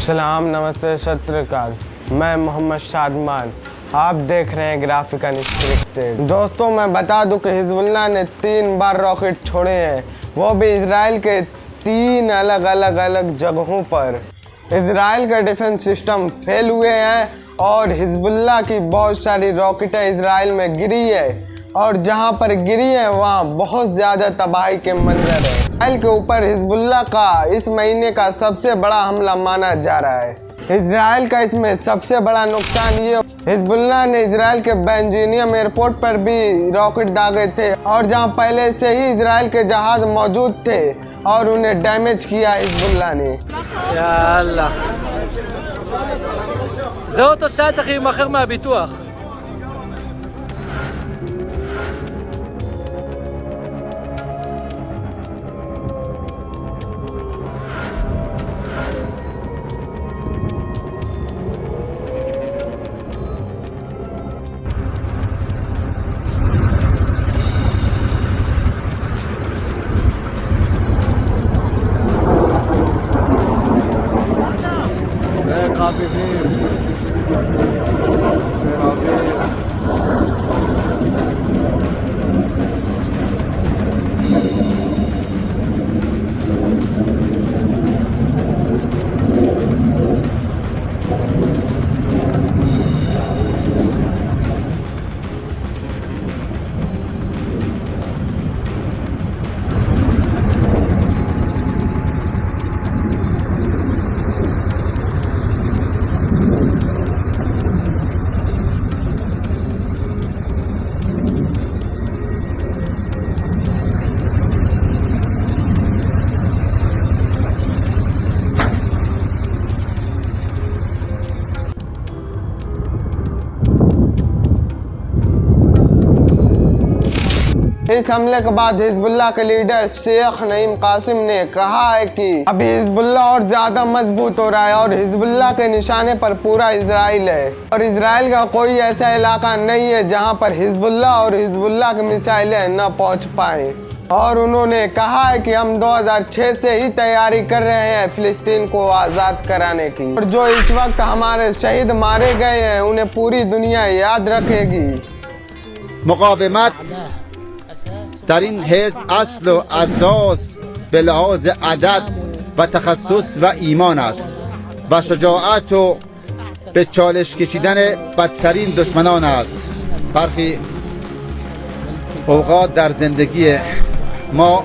सलाम, नमस्ते, सत श्री अकाल। मैं मोहम्मद शादमान, आप देख रहे हैं ग्राफिक अनस्क्रिप्टेड। दोस्तों, मैं बता दूं कि हिजबुल्लाह ने 3 बार रॉकेट छोड़े हैं, वो भी इजराइल के 3 अलग जगहों पर। इजराइल का डिफेंस सिस्टम फेल हुए हैं और हिजबुल्लाह की बहुत सारी रॉकेटें इजराइल में गिरी है और जहां पर गिरी है वहां बहुत ज़्यादा तबाही के मंजर है। इजराइल के ऊपर हिजबुल्लाह का इस महीने का सबसे बड़ा हमला माना जा रहा है। इजराइल का इसमें सबसे बड़ा नुकसान ये, हिजबुल्लाह ने इजराइल के बेंजिनियम एयरपोर्ट पर भी रॉकेट दागे थे और जहां पहले से ही इजराइल के जहाज मौजूद थे और उन्हें डैमेज किया हिजबुल्लाह ने। יאללה. זה אותו שעה צריך להימכר מהביטוח. इस हमले के बाद हिजबुल्लाह के लीडर शेख नईम कासिम ने कहा है कि अभी हिजबुल्लाह और ज्यादा मजबूत हो रहा है और हिजबुल्लाह के निशाने पर पूरा इजराइल है और इजराइल का कोई ऐसा इलाका नहीं है जहां पर हिजबुल्लाह और हिजबुल्लाह की मिसाइलें न पहुंच पाए। और उन्होंने कहा है कि हम 2006 से ही तैयारी कर रहे हैं फिलिस्तीन को आज़ाद कराने की और जो इस वक्त हमारे शहीद मारे गए हैं उन्हें पूरी दुनिया याद रखेगी। मुकावमत در این حزب اصل و اساس به لحاظ عدد و تخصص و ایمان است و شجاعت و به چالش کشیدن بدترین دشمنان است. برخی اوقات در زندگی ما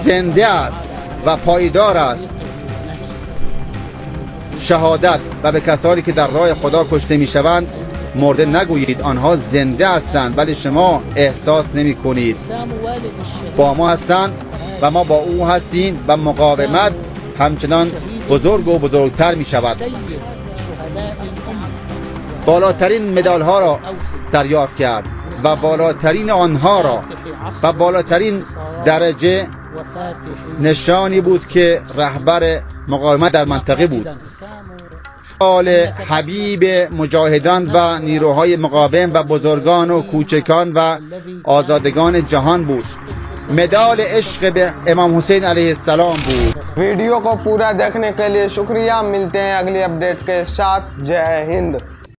زنده است و پایدار است شهادت و به کسانی که در راه خدا کشته می شوند مرده نگویید، آنها زنده هستند ولی شما احساس نمی کنید. با ما هستند و ما با او هستیم و مقاومت همچنان بزرگ و بزرگتر می شود. بالاترین مدال ها را دریافت کرد و بالاترین آنها را و بالاترین درجه نشانی بود که رهبر مقاومت در منطقه بود. آل حبیب مجاهدان و نیروهای مقاوم و بزرگان و کوچکان و آزادگان جهان بود. مدال عشق به امام حسین علیه السلام بود. वीडियो को पूरा देखने के लिए शुक्रिया। मिलते हैं अगली अपडेट के साथ। जय हिंद।